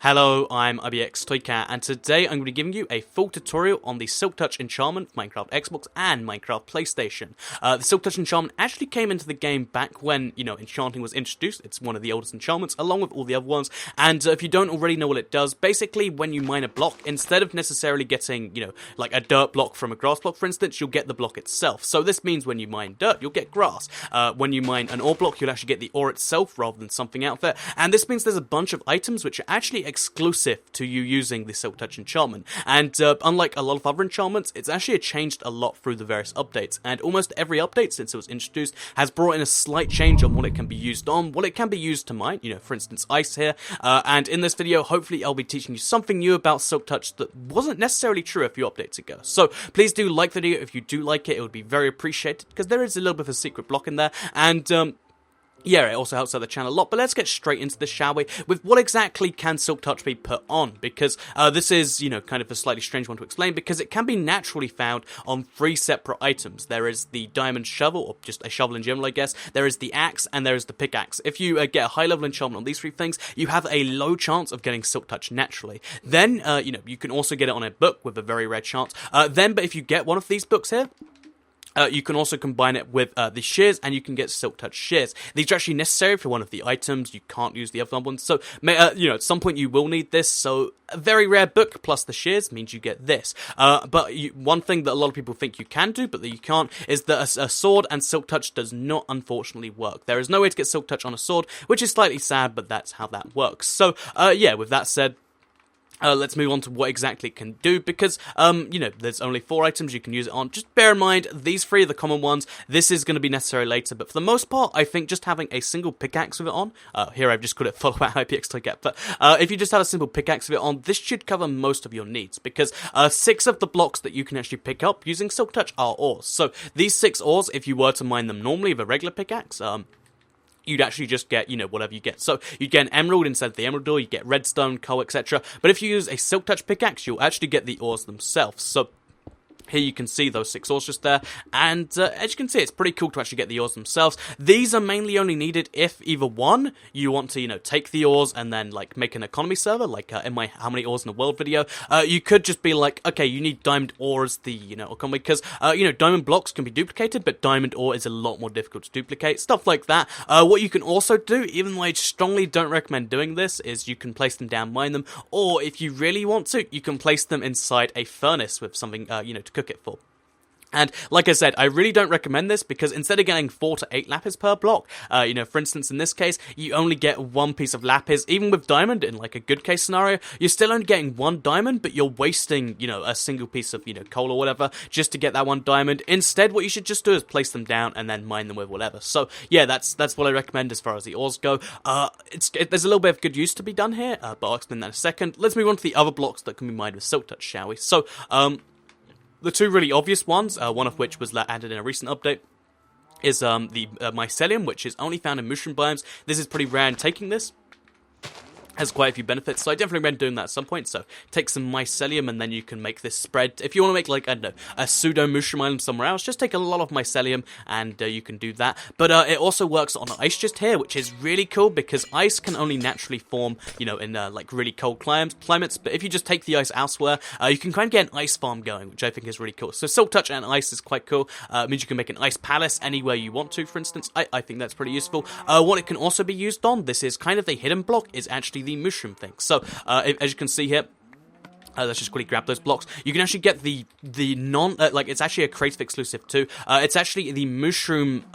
Hello, I'm IBX Toycat, and today I'm going to be giving you a full tutorial on the Silk Touch Enchantment for Minecraft Xbox and Minecraft PlayStation. The Silk Touch Enchantment actually came into the game back when, enchanting was introduced. It's one of the oldest enchantments, along with all the other ones, and if you don't already know what it does, basically when you mine a block, instead of necessarily getting, like a dirt block from a grass block, for instance, you'll get the block itself. So this means when you mine dirt, you'll get grass. When you mine an ore block, you'll actually get the ore itself rather than something out there, and this means there's a bunch of items which are actually exclusive to you using the Silk Touch enchantment, and unlike a lot of other enchantments, it's actually changed a lot through the various updates, and almost every update since it was introduced has brought in a slight change on what it can be used on, what it can be used to mine, for instance ice here, and in this video hopefully I'll be teaching you something new about Silk Touch that wasn't necessarily true a few updates ago. So please do like the video. If you do like it would be very appreciated, because there is a little bit of a secret block in there, and yeah, it also helps out the channel a lot, but let's get straight into this, shall we, with what exactly can Silk Touch be put on, because this is, kind of a slightly strange one to explain, because it can be naturally found on 3 separate items. There is the diamond shovel, or just a shovel in general, I guess, there is the axe, and there is the pickaxe. If you get a high-level enchantment on these 3 things, you have a low chance of getting Silk Touch naturally. Then, you can also get it on a book with a very rare chance. But if you get one of these books here, you can also combine it with the shears, and you can get Silk Touch shears. These are actually necessary for one of the items. You can't use the other ones. So, at some point you will need this. So, a very rare book plus the shears means you get this. But one thing that a lot of people think you can do, but that you can't, is that a sword and Silk Touch does not, unfortunately, work. There is no way to get Silk Touch on a sword, which is slightly sad, but that's how that works. So, yeah, with that said, let's move on to what exactly it can do, because, there's only 4 items you can use it on. Just bear in mind, these 3 are the common ones. This is going to be necessary later, but for the most part, I think just having a single pickaxe with it on, here I've just called it follow out IPX Toycat, but if you just have a simple pickaxe with it on, this should cover most of your needs, because 6 of the blocks that you can actually pick up using Silk Touch are ores. So these 6 ores, if you were to mine them normally with a regular pickaxe, you'd actually just get, whatever you get. So you'd get an emerald instead of the emerald ore, you get redstone, coal, etc. But if you use a Silk Touch pickaxe, you'll actually get the ores themselves. So here you can see those 6 ores just there, and as you can see, it's pretty cool to actually get the ores themselves. These are mainly only needed if either one, you want to, take the ores and then, like, make an economy server, like in my How Many Ores in the World video. You could just be like, okay, you need diamond ore as the, economy, because, diamond blocks can be duplicated, but diamond ore is a lot more difficult to duplicate, stuff like that. What you can also do, even though I strongly don't recommend doing this, is you can place them down, mine them, or if you really want to, you can place them inside a furnace with something, to cook it for. And like I said, I really don't recommend this, because instead of getting 4 to 8 lapis per block, for instance, in this case, you only get 1 piece of lapis. Even with diamond, in like a good case scenario, you're still only getting 1 diamond, but you're wasting, a single piece of, coal or whatever, just to get that 1 diamond. Instead, what you should just do is place them down and then mine them with whatever. So, yeah, that's what I recommend as far as the ores go. There's a little bit of good use to be done here, but I'll explain that in a second. Let's move on to the other blocks that can be mined with Silk Touch, shall we? So, the 2 really obvious ones, one of which was added in a recent update, is the mycelium, which is only found in mushroom biomes. This is pretty rare, and taking this has quite a few benefits, so I definitely recommend doing that at some point. So take some mycelium, and then you can make this spread. If you want to make, like, I don't know, a pseudo mushroom island somewhere else, just take a lot of mycelium, and you can do that. But it also works on ice just here, which is really cool, because ice can only naturally form, in like really cold climates. But if you just take the ice elsewhere, you can kind of get an ice farm going, which I think is really cool. So Silk Touch and ice is quite cool. It means you can make an ice palace anywhere you want to, for instance. I think that's pretty useful. What it can also be used on, this is kind of the hidden block, is actually the mushroom thing. So, as you can see here, let's just quickly grab those blocks. You can actually get the it's actually a creative exclusive too. It's actually the mushroom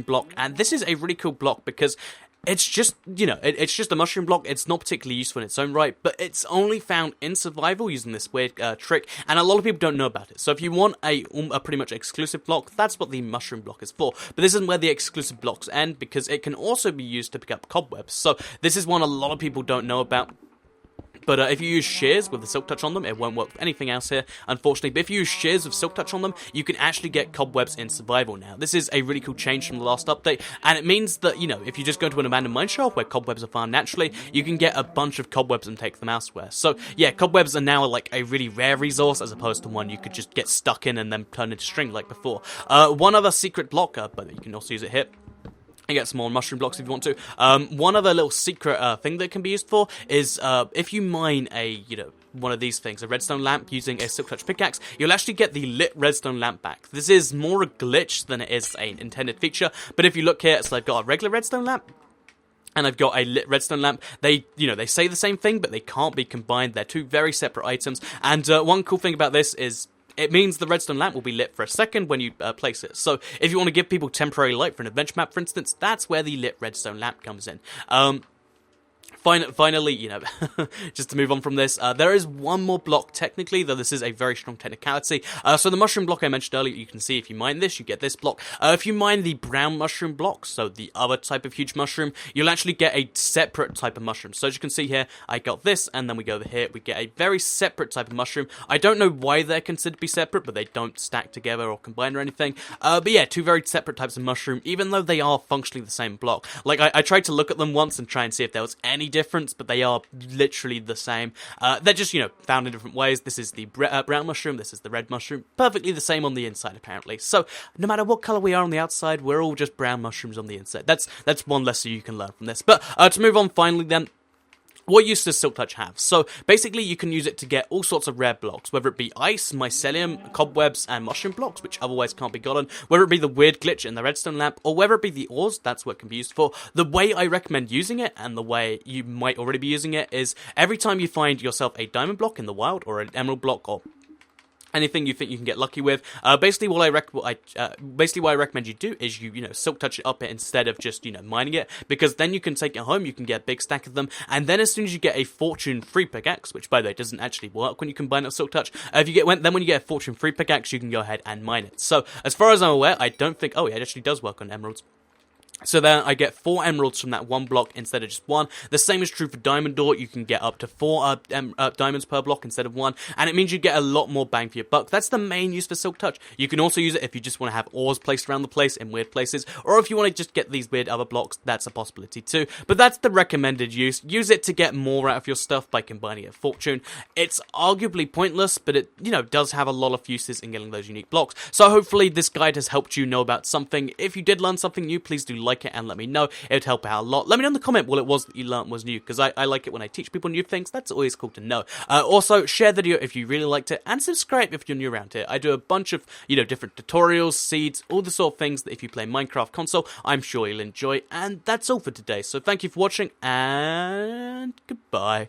block, and this is a really cool block because it's just, it's just a mushroom block. It's not particularly useful in its own right, but it's only found in survival using this weird trick, and a lot of people don't know about it. So if you want a pretty much exclusive block, that's what the mushroom block is for. But this isn't where the exclusive blocks end, because it can also be used to pick up cobwebs. So this is one a lot of people don't know about. But if you use shears with the Silk Touch on them, it won't work with anything else here, unfortunately. But if you use shears with Silk Touch on them, you can actually get cobwebs in survival now. This is a really cool change from the last update, and it means that, if you just go to an abandoned mineshaft where cobwebs are found naturally, you can get a bunch of cobwebs and take them elsewhere. So, yeah, cobwebs are now like a really rare resource, as opposed to one you could just get stuck in and then turn into string like before. One other secret block, but you can also use it here, You get some more mushroom blocks if you want to. One other little secret thing that can be used for is if you mine a, one of these things, a redstone lamp using a silk touch pickaxe, you'll actually get the lit redstone lamp back. This is more a glitch than it is an intended feature, but if you look here, so I've got a regular redstone lamp, and I've got a lit redstone lamp. They say the same thing, but they can't be combined. They're two very separate items, and one cool thing about this is it means the redstone lamp will be lit for a second when you place it. So if you want to give people temporary light for an adventure map, for instance, that's where the lit redstone lamp comes in. Finally, just to move on from this, there is one more block technically, though this is a very strong technicality. So the mushroom block I mentioned earlier, you can see if you mine this, you get this block. If you mine the brown mushroom block, so the other type of huge mushroom, you'll actually get a separate type of mushroom. So as you can see here, I got this, and then we go over here, we get a very separate type of mushroom. I don't know why they're considered to be separate, but they don't stack together or combine or anything. But yeah, two very separate types of mushroom, even though they are functionally the same block. Like, I tried to look at them once and try and see if there was any difference, but they are literally the same. They're just, found in different ways. This is the brown mushroom, this is the red mushroom. Perfectly the same on the inside, apparently. So, no matter what color we are on the outside, we're all just brown mushrooms on the inside. That's one lesson you can learn from this. But, to move on finally then, what use does Silk Touch have? So, basically, you can use it to get all sorts of rare blocks, whether it be ice, mycelium, cobwebs, and mushroom blocks, which otherwise can't be gotten, whether it be the weird glitch in the redstone lamp, or whether it be the ores, that's what it can be used for. The way I recommend using it, and the way you might already be using it, is every time you find yourself a diamond block in the wild, or an emerald block, or anything you think you can get lucky with. Basically, what I recommend you do is you silk touch it up instead of just mining it, because then you can take it home. You can get a big stack of them, and then as soon as you get a fortune free pickaxe, which by the way doesn't actually work when you combine it with silk touch, when you get a fortune free pickaxe, you can go ahead and mine it. So as far as I'm aware, I don't think. Oh yeah, it actually does work on emeralds. So then I get 4 emeralds from that one block instead of just 1. The same is true for diamond ore. You can get up to 4 diamonds per block instead of 1, and it means you get a lot more bang for your buck. That's the main use for Silk Touch. You can also use it if you just want to have ores placed around the place in weird places, or if you want to just get these weird other blocks, that's a possibility too. But that's the recommended use. Use it to get more out of your stuff by combining it with fortune. It's arguably pointless, but it does have a lot of uses in getting those unique blocks. So hopefully this guide has helped you know about something. If you did learn something new, please do like it and let me know. It would help out a lot. Let me know in the comment what it was that you learned was new, because I like it when I teach people new things. That's always cool to know. Also, share the video if you really liked it, and subscribe if you're new around here. I do a bunch of, different tutorials, seeds, all the sort of things that if you play Minecraft console, I'm sure you'll enjoy. And that's all for today. So thank you for watching, and goodbye.